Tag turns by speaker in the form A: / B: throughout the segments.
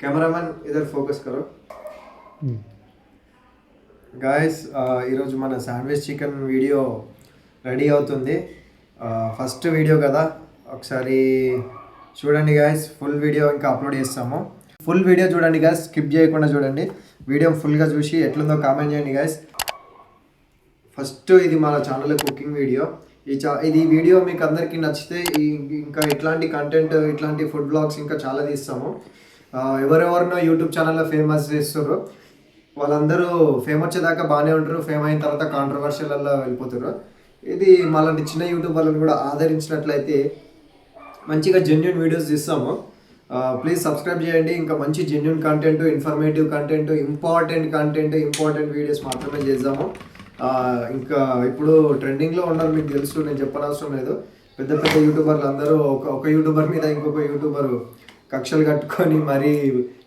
A: Cameraman इधर focus करो guys ఈరోజు మన శాండ్విచ్ చికెన్ వీడియో రెడీ అవుతుంది ఫస్ట్ వీడియో కదా ఒకసారి చూడండి గాయస్ ఫుల్ వీడియో ఇంకా అప్లోడ్ చేస్తాము ఫుల్ వీడియో చూడండి గాయస్ స్కిప్ చేయకుండా చూడండి వీడియో ఫుల్గా చూసి ఎట్లుందో కామెంట్ చేయండి గాయస్ ఫస్ట్ ఇది మన ఛానల్ కుకింగ్ వీడియో ఇది వీడియో మీకు అందరికీ నచ్చితే ఇంకా ఇట్లాంటి కంటెంట్ ఇట్లాంటి ఫుడ్ బ్లాగ్స్ ఇంకా చాలా తీస్తాము ఎవరెవరినో యూట్యూబ్ ఛానల్లో ఫేమస్ చేస్తారు వాళ్ళందరూ ఫేమ్ వచ్చేదాకా బాగానే ఉంటారు ఫేమ్ అయిన తర్వాత కాంట్రవర్షియల్లో వెళ్ళిపోతారు ఇది మాలాంటి చిన్న యూట్యూబ్ వాళ్ళని కూడా ఆదరించినట్లయితే మంచిగా జెన్యున్ వీడియోస్ తీస్తాము ప్లీజ్ సబ్స్క్రైబ్ చేయండి ఇంకా మంచి genuine content informative content important videos మాత్రమే చేద్దాము ఇంకా ఇప్పుడు ట్రెండింగ్లో ఉన్నారు మీకు తెలుసు నేను చెప్పనవసరం లేదు పెద్ద పెద్ద యూట్యూబర్లు అందరూ ఒక యూట్యూబర్ మీద ఇంకొక యూట్యూబర్ కక్షలు కట్టుకొని మరీ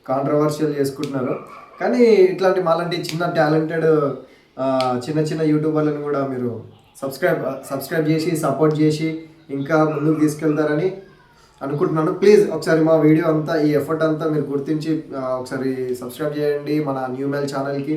A: కాంట్రవర్షియల్ చేసుకుంటున్నారు కానీ ఇట్లాంటి మాలాంటి చిన్న టాలెంటెడ్ చిన్న యూట్యూబర్లను కూడా మీరు సబ్స్క్రైబ్ చేసి సపోర్ట్ చేసి ఇంకా ముందుకు తీసుకెళ్తారని అనుకుంటున్నాను ప్లీజ్ ఒకసారి మా వీడియో అంతా ఈ ఎఫర్ట్ అంతా మీరు గుర్తించి ఒకసారి సబ్స్క్రైబ్ చేయండి మన న్యూ మెయిల్ ఛానల్కి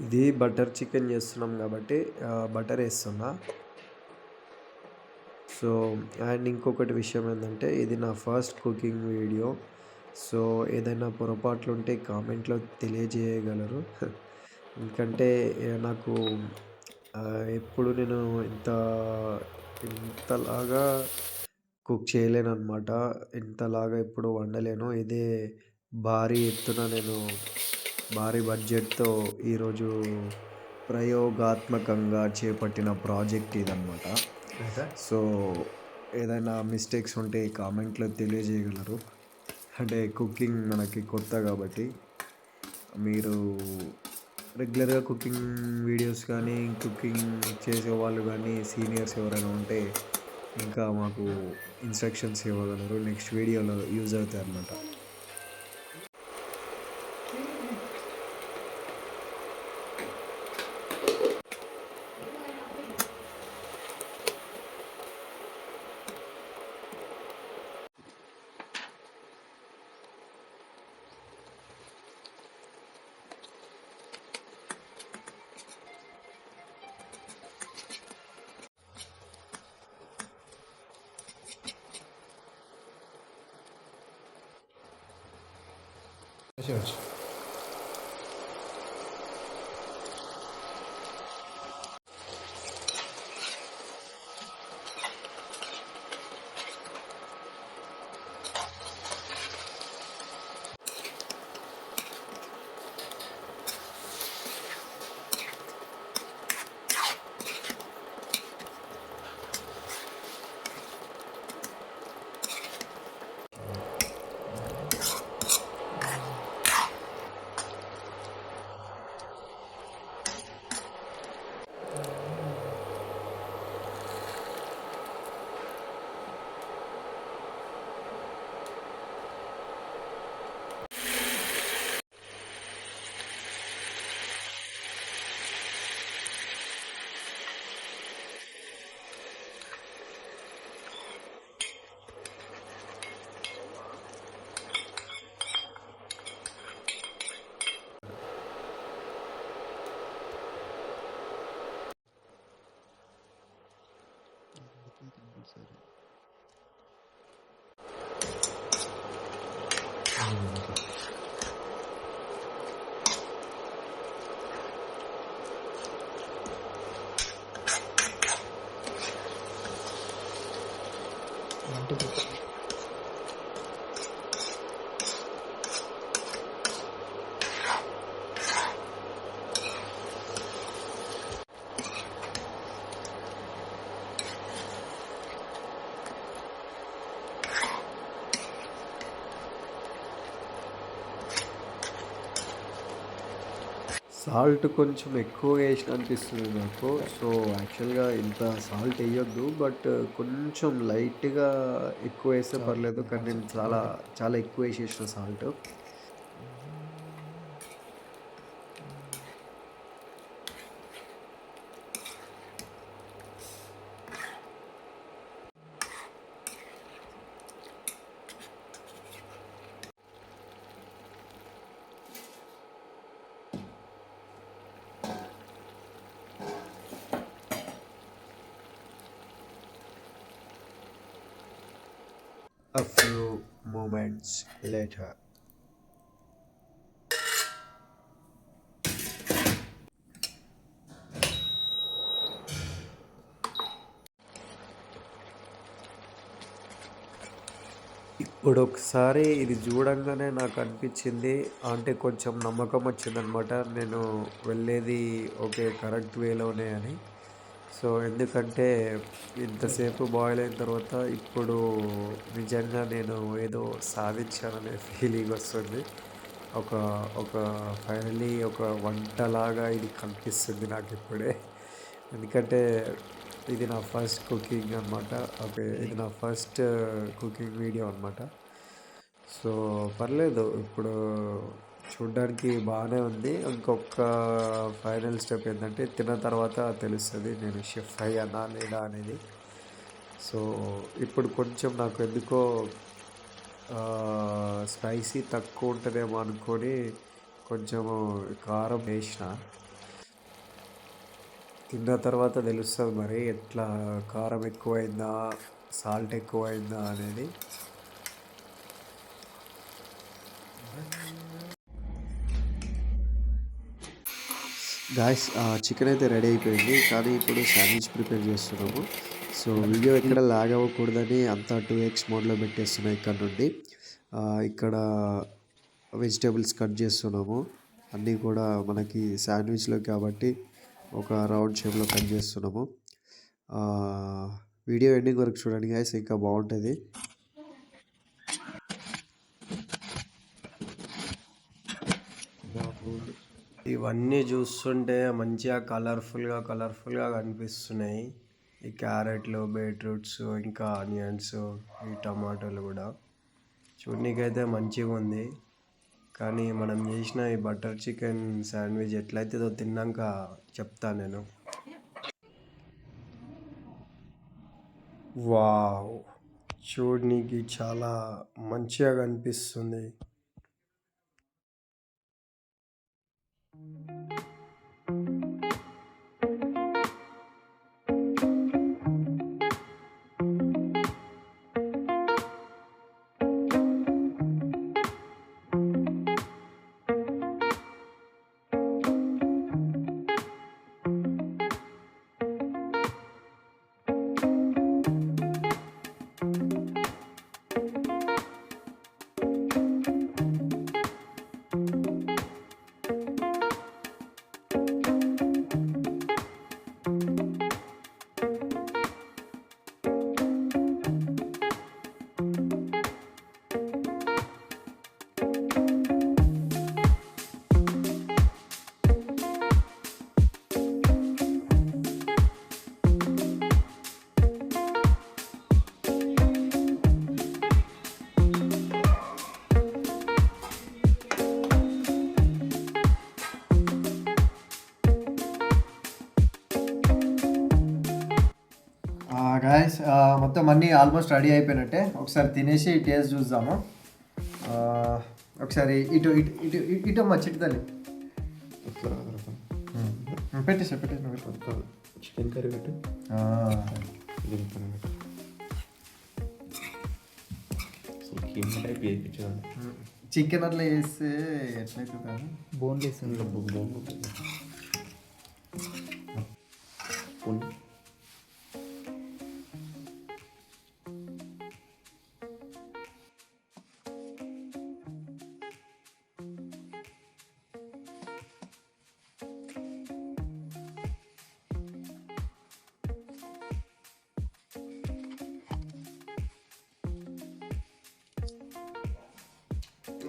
A: ఇది బటర్ చికెన్ చేస్తున్నాం కాబట్టి బటర్ వేస్తున్నా సో అండ్ ఇంకొకటి విషయం ఏంటంటే ఇది నా ఫస్ట్ కుకింగ్ వీడియో సో ఏదైనా పొరపాట్లు ఉంటే కామెంట్లో తెలియజేయగలరు ఎందుకంటే నాకు ఎప్పుడు నేను ఇంతలాగా కుక్ చేయలేను అనమాట ఇంతలాగా ఎప్పుడు వండలేను ఇదే భారీ ఎత్తున నేను భారీ బడ్జెట్తో ఈరోజు ప్రయోగాత్మకంగా చేపట్టిన ప్రాజెక్ట్ ఇదన్నమాట సో ఏదైనా మిస్టేక్స్ ఉంటే కామెంట్లో తెలియజేయగలరు అంటే కుకింగ్ మనకి కొత్త కాబట్టి మీరు రెగ్యులర్గా కుకింగ్ వీడియోస్ కానీ కుకింగ్ చేసేవాళ్ళు కానీ సీనియర్స్ ఎవరైనా ఉంటే ఇంకా మాకు ఇన్స్ట్రక్షన్స్ ఇవ్వగలరు నెక్స్ట్ వీడియోలో యూజ్ అవుతాయి అన్నమాట Church.
B: సాల్ట్ కొంచెం ఎక్కువ వేసిన అనిపిస్తుంది నాకు. సో యాక్చువల్గా ఇంత సాల్ట్ వేయొద్దు, బట్ కొంచెం లైట్గా ఎక్కువ వేస్తే పర్లేదు, కానీ నేను చాలా చాలా ఎక్కువ వేసేసిన salt. A few moments later. ఇప్పుడు ఒకసారి ఇది చూడంగానే నాకు అనిపించింది, అంటే కొంచెం నమ్మకం వచ్చిందనమాట, నేను వెళ్ళేది ఓకే కరెక్ట్ వేలోనే అని. సో ఎందుకంటే ఇంతసేపు బాయిల్ అయిన తర్వాత ఇప్పుడు నిజంగా నేను ఏదో సాధించాననే ఫీలింగ్ వస్తుంది. ఒక ఒక ఫైనలీ ఒక వంటలాగా ఇది కనిపిస్తుంది నాకు ఇప్పుడే. ఎందుకంటే ఇది నా ఫస్ట్ కుకింగ్ అనమాట. ఓకే, ఇది నా ఫస్ట్ కుకింగ్ వీడియో అనమాట. సో పర్లేదు, ఇప్పుడు చూడ్డానికి బాగానే ఉంది. ఇంకొక ఫైనల్ స్టెప్ ఏంటంటే తిన్న తర్వాత తెలుస్తుంది నేను షెఫ్ అయ్యానా లేదా అనేది. సో ఇప్పుడు కొంచెం నాకు ఎందుకో స్పైసీ తక్కువ ఉంటుందేమో అనుకొని కొంచెము కారం వేసిన. తిన్న తర్వాత తెలుస్తుంది మరి ఎట్లా కారం ఎక్కువైందా సాల్ట్ ఎక్కువైందా అనేది. గాయస్, చికెన్ అయితే రెడీ అయిపోయింది, కానీ ఇప్పుడు శాండ్విచ్ ప్రిపేర్ చేస్తున్నాము. సో వీడియో ఎక్కడ లాగ్ అవ్వకూడదని అంతా 2x మోడ్లో పెట్టేస్తున్నాయి ఇక్కడ నుండి. ఇక్కడ వెజిటేబుల్స్ కట్ చేస్తున్నాము, అన్నీ కూడా మనకి శాండ్విచ్లో కాబట్టి ఒక రౌండ్ షేప్లో కట్ చేస్తున్నాము. వీడియో ఎండింగ్ వరకు చూడండి గాయస్, ఇంకా బాగుంటుంది.
C: ఇవన్నీ చూస్తుంటే మంచిగా కలర్ఫుల్గా కనిపిస్తున్నాయి. ఈ క్యారెట్లు, బీట్రూట్స్, ఇంకా ఆనియన్స్, ఈ టమాటోలు కూడా చూడనీకైతే మంచిగా ఉంది. కానీ మనం చేసిన ఈ బటర్ చికెన్ శాండ్విచ్ ఎట్లయితుందో తిన్నాక చెప్తాను నేను. వావ్, చూడనీకి చాలా మంచిగా కనిపిస్తుంది.
A: గాయస్, మొత్తం అన్నీ ఆల్మోస్ట్ రెడీ అయిపోయినట్టే. ఒకసారి తినేసి టేస్ట్ చూద్దాము. ఒకసారి ఇటు ఇటు ఇటు ఇటు అమ్మ చిట్టు తల్లి పెట్టేసా
B: చికెన్ కర్రీ పెట్టు.
A: చికెన్ అట్లా చేస్తే ఎట్లయితుంది?
B: బోన్లెస్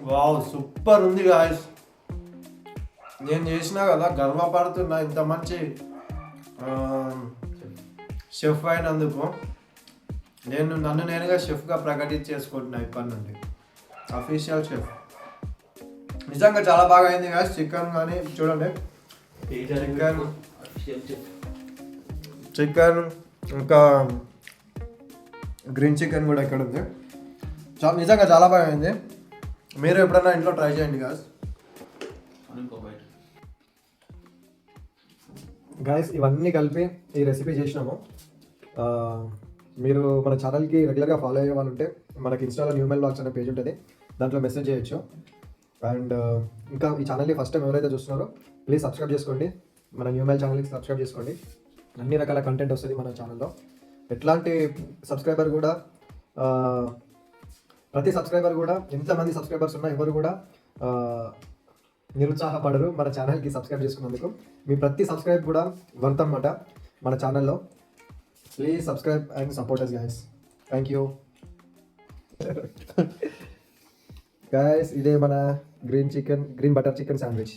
A: వావ్ సూపర్ ఉంది గాయస్. నేను చేసినా కదా, గర్వపడుతున్నా ఇంత మంచి షెఫ్ అయినందుకు. నన్ను నేనుగా షెఫ్గా ప్రకటించేసుకుంటున్నా ఇప్పటి నుండి, అఫీషియల్ షెఫ్. నిజంగా చాలా బాగా అయింది గాయస్. చికెన్ కానీ చూడండి, చికెన్ ఇంకా గ్రీన్ చికెన్ కూడా ఇక్కడ ఉంది. నిజంగా చాలా బాగా అయింది. మీరు ఎప్పుడైనా ఇంట్లో ట్రై చేయండి గాయస్. ఇవన్నీ కలిపి ఈ రెసిపీ చేసినాము. మీరు మన ఛానల్కి రెగ్యులర్గా ఫాలో అయ్యే వాళ్ళు ఉంటే మనకి ఇన్స్టాలో న్యూ మెల్ వ్లాగ్స్ అనే పేజ్ ఉంటుంది, దాంట్లో మెసేజ్ చేయొచ్చు. అండ్ ఇంకా ఈ ఛానల్ని ఫస్ట్ టైం ఎవరైతే చూస్తున్నారో ప్లీజ్ సబ్స్క్రైబ్ చేసుకోండి. మన న్యూ మెల్ ఛానల్కి సబ్స్క్రైబ్ చేసుకోండి. అన్ని రకాల కంటెంట్ వస్తుంది మన ఛానల్లో. ఎట్లాంటి సబ్స్క్రైబర్ కూడా ప్రతి సబ్స్క్రైబర్ కూడా ఎంతమంది సబ్స్క్రైబర్స్ ఉన్నా ఎవరు కూడా నిరుత్సాహపడరు మన ఛానల్కి సబ్స్క్రైబ్ చేసుకున్నందుకు. మీ ప్రతి సబ్స్క్రైబ్ కూడా వర్త్ అన్నమాట మన ఛానల్లో. Please subscribe and support us guys. Thank you guys. ఇదే మన గ్రీన్ బటర్ చికెన్ శాండ్విచ్.